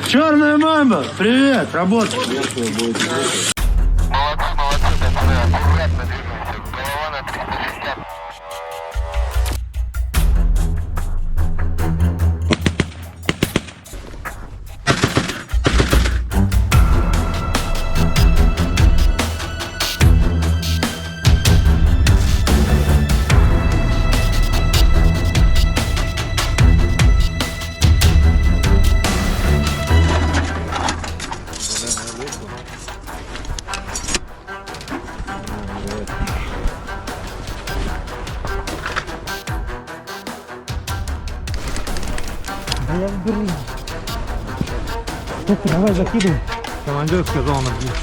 Черная мамба, привет, работа. Я вберу. Давай закидывай. Командир сказал на ближе.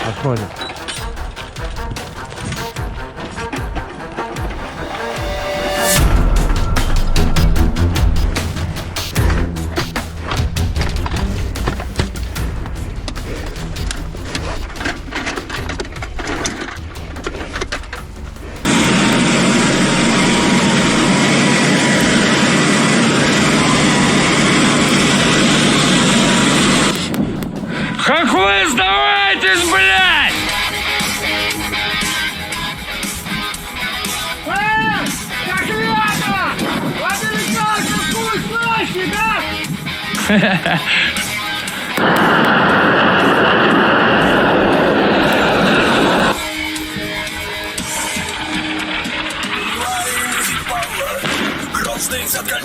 Отходит. Как вы сдавайтесь, блядь! Как ребята! Американцы хуй слышите, да?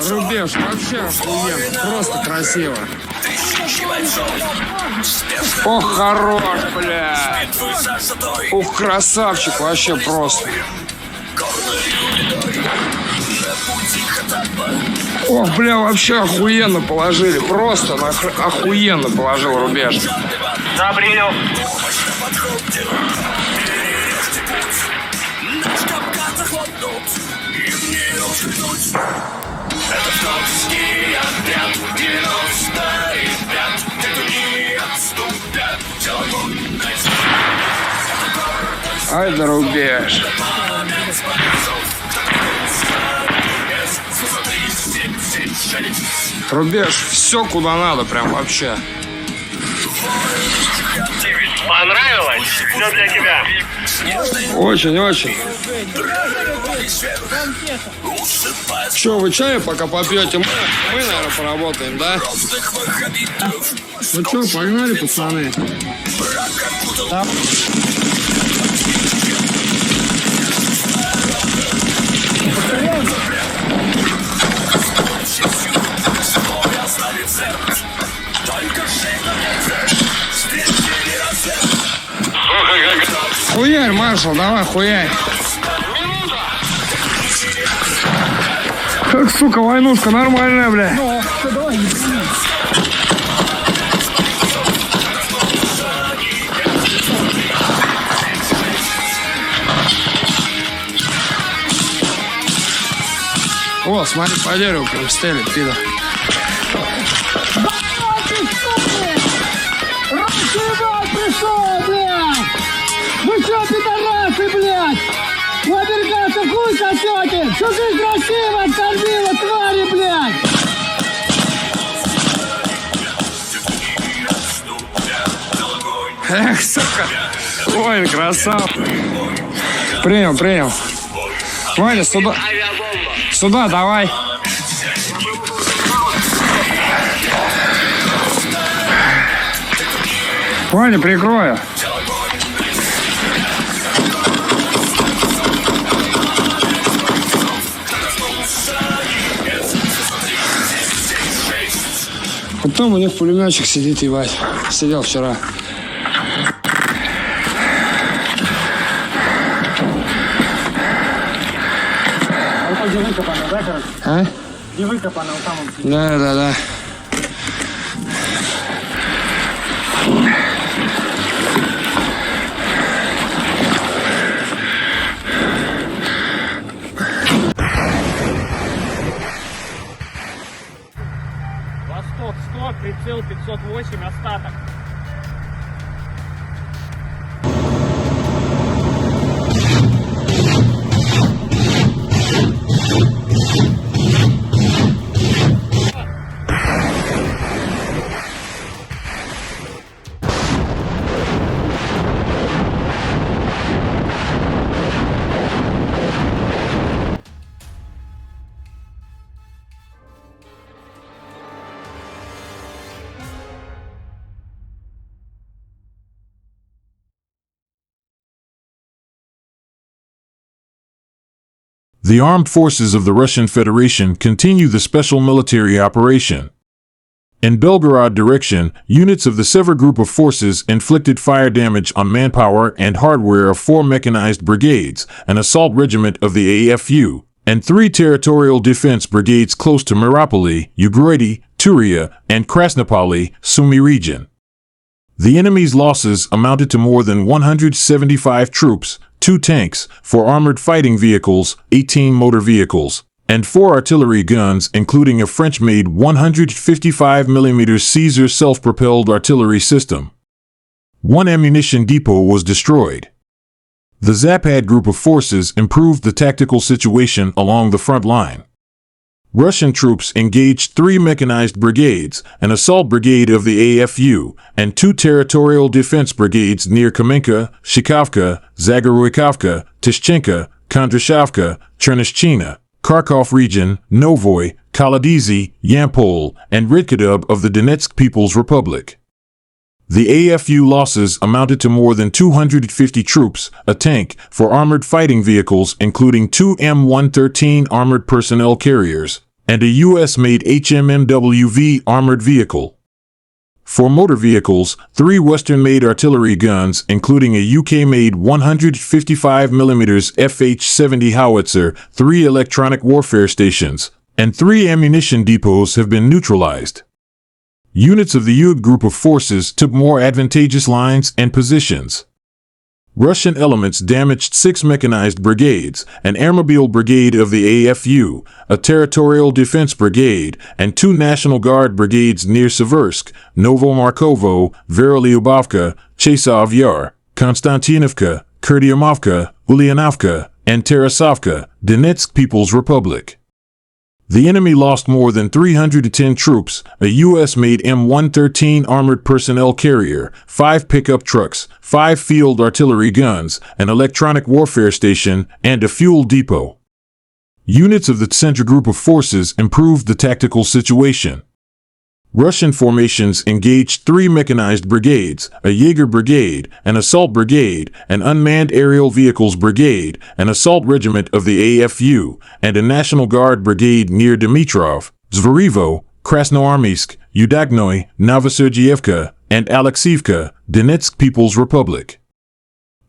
Рубеж вообще охуенно, просто красиво. Ох, хорош, бля. Ух, красавчик, вообще просто. Ох, бля, вообще охуенно положили. Просто охуенно положил рубеж. Да, принял. Ай да рубеж. Рубеж, все куда надо, прям вообще. Понравилось? Все для тебя. Очень-очень. Че, вы чаю пока попьете? Мы, наверное, поработаем, да? Ну что, погнали, пацаны? Да. Хуярь, маршал, давай, хуярь. Как, сука, войнушка нормальная, бля. О, смотри, по дереву прям стелит, пидор. Пришел, блядь! Вы что, пидорасы, блядь? У американцев хуй сосете! Всю жизнь красиво откормила, твари, блядь! Эх, сука. Ой, красава. Принял, принял. Ваня, сюда. Сюда, давай. Ваня, прикрою. Потом у них пулеметчик сидит, ебать. Сидел вчера. Где выкопано, да, короче? А? Где выкопано, вот там он. Да, да, да. Восток 100, прицел 508, остаток. The armed forces of the Russian Federation continue the special military operation. In Belgorod direction, units of the Sever Group of Forces inflicted fire damage on manpower and hardware of 4 mechanized brigades, an assault regiment of the AFU, and 3 territorial defense brigades close to Miropoli, Ugroidi, Turia, and Krasnopoli, Sumy region. The enemy's losses amounted to more than 175 troops, 2 tanks, 4 armored fighting vehicles, 18 motor vehicles, and 4 artillery guns, including a French-made 155mm Caesar self-propelled artillery system. 1 ammunition depot was destroyed. The Zapad group of forces improved the tactical situation along the front line. Russian troops engaged 3 mechanized brigades, an assault brigade of the AFU, and 2 territorial defense brigades near Kamenka, Shikovka, Zagoruikovka, Tishchenka, Kondrashovka, Chernishchina, Kharkov region, Novoy, Kolodizy, Yampol, and Rydkadub of the Donetsk People's Republic. The AFU losses amounted to more than 250 troops, a tank, 4 armored fighting vehicles including 2 M113 armored personnel carriers, and a US-made HMMWV armored vehicle. 4 motor vehicles, 3 Western-made artillery guns including a UK-made 155mm FH-70 howitzer, 3 electronic warfare stations, and 3 ammunition depots have been neutralized. Units of the UG group of forces took more advantageous lines and positions. Russian elements damaged 6 mechanized brigades, an airmobile brigade of the AFU, a territorial defense brigade, and 2 National Guard brigades near Seversk, Novomarkovo, Verolyubovka, Chasov Yar, Konstantinovka, Kurdiumovka, Ulyanovka, and Tarasovka, Donetsk People's Republic. The enemy lost more than 310 troops, a US-made M113 armored personnel carrier, 5 pickup trucks, 5 field artillery guns, an electronic warfare station, and a fuel depot. Units of the Tsentr group of forces improved the tactical situation. Russian formations engaged 3 mechanized brigades, a Jaeger brigade, an assault brigade, an unmanned aerial vehicles brigade, an assault regiment of the AFU, and a National Guard brigade near Dmitrov, Zvorivo, Krasnoarmeysk, Udagnoy, Novosergievka, and Alexeivka, Donetsk People's Republic.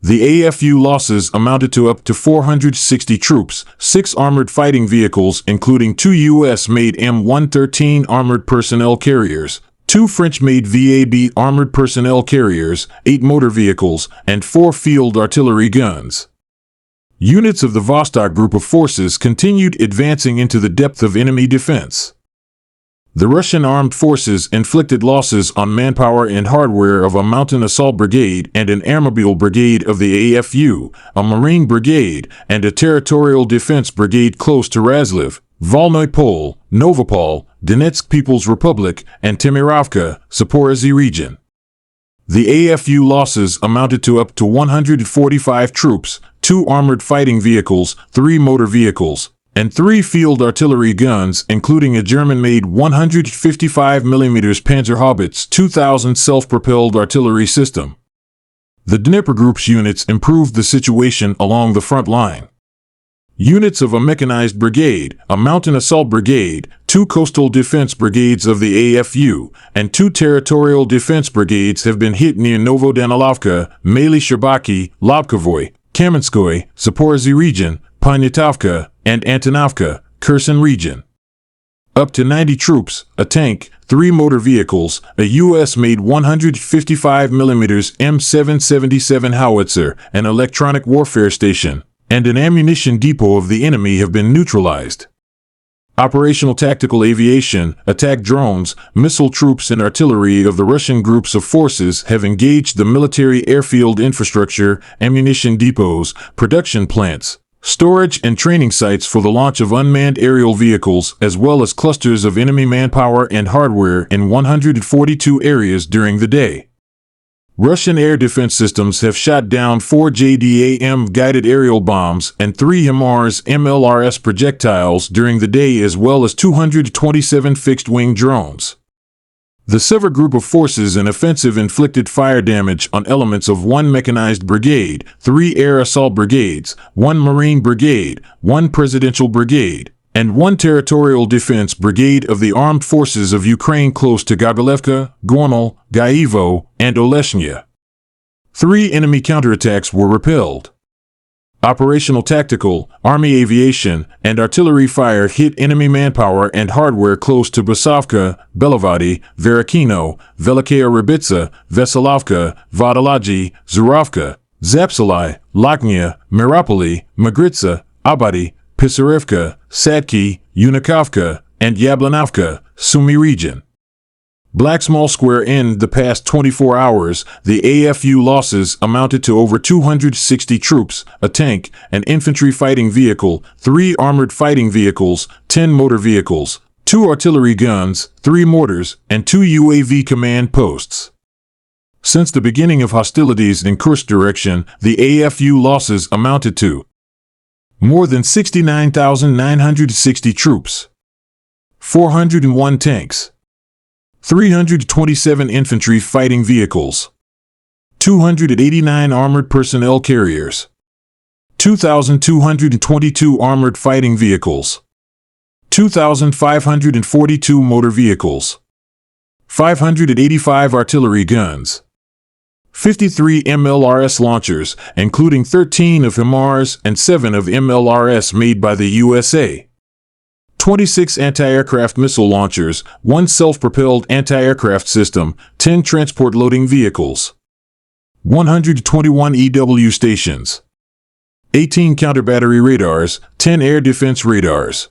The AFU losses amounted to up to 460 troops, 6 armored fighting vehicles including 2 US-made M113 armored personnel carriers, 2 French-made VAB armored personnel carriers, 8 motor vehicles, and 4 field artillery guns. Units of the Vostok group of forces continued advancing into the depth of enemy defense. The Russian armed forces inflicted losses on manpower and hardware of a mountain assault brigade and an airmobile brigade of the AFU, a marine brigade, and a territorial defense brigade close to Razliv, Volnoy Pol, Novopol, Donetsk People's Republic, and Timirovka, Zaporizhzhia region. The AFU losses amounted to up to 145 troops, 2 armored fighting vehicles, 3 motor vehicles, and 3 field artillery guns including a German-made 155mm Panzerhaubitze 2000 self-propelled artillery system. The Dnepr Group's units improved the situation along the front line. Units of a mechanized brigade, a mountain assault brigade, 2 coastal defense brigades of the AFU, and 2 territorial defense brigades have been hit near Novodanilovka, Maly Sherbaki, Lobkovoy, Kamenskoy, Zaporizhzhia region, Poniatovka, and Antonovka, Kherson region. Up to 90 troops, a tank, 3 motor vehicles, a US-made 155mm M777 howitzer, an electronic warfare station, and an ammunition depot of the enemy have been neutralized. Operational tactical aviation, attack drones, missile troops and artillery of the Russian groups of forces have engaged the military airfield infrastructure, ammunition depots, production plants, storage and training sites for the launch of unmanned aerial vehicles, as well as clusters of enemy manpower and hardware in 142 areas during the day. Russian air defense systems have shot down 4 JDAM guided aerial bombs and 3 HIMARS MLRS projectiles during the day, as well as 227 fixed-wing drones. The Sever Group of Forces in offensive inflicted fire damage on elements of 1 mechanized brigade, 3 air assault brigades, 1 marine brigade, 1 presidential brigade, and 1 territorial defense brigade of the armed forces of Ukraine close to Gabrilevka, Gornal, Gaivo, and Oleshnya. 3 enemy counterattacks were repelled. Operational tactical, Army aviation, and artillery fire hit enemy manpower and hardware close to Basovka, Belovadi, Verakino, Velikaya Rybitsa, Veselovka, Vodolaji, Zurovka, Zapsali, Lakhnya, Miropoli, Magritsa, Abadi, Pisarevka, Sadki, Unikovka, and Yablanovka, Sumy region. Black Small Square in the past 24 hours, the AFU losses amounted to over 260 troops, a tank, an infantry fighting vehicle, 3 armored fighting vehicles, 10 motor vehicles, 2 artillery guns, 3 mortars, and 2 UAV command posts. Since the beginning of hostilities in Kursk direction, the AFU losses amounted to more than 69,960 troops, 401 tanks, 327 infantry fighting vehicles, 289 armored personnel carriers, 2,222 armored fighting vehicles, 2,542 motor vehicles, 585 artillery guns, 53 MLRS launchers, including 13 of HIMARS and 7 of MLRS made by the USA. 26 anti-aircraft missile launchers, 1 self-propelled anti-aircraft system, 10 transport loading vehicles, 121 EW stations, 18 counter-battery radars, 10 air defense radars,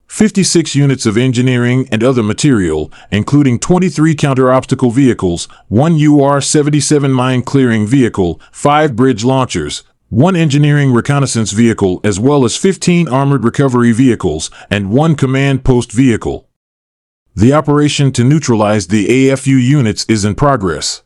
56 units of engineering and other material, including 23 counter-obstacle vehicles, 1 UR-77 mine-clearing vehicle, 5 bridge launchers, 1 engineering reconnaissance vehicle, as well as 15 armored recovery vehicles and 1 command post vehicle. The operation to neutralize the AFU units is in progress.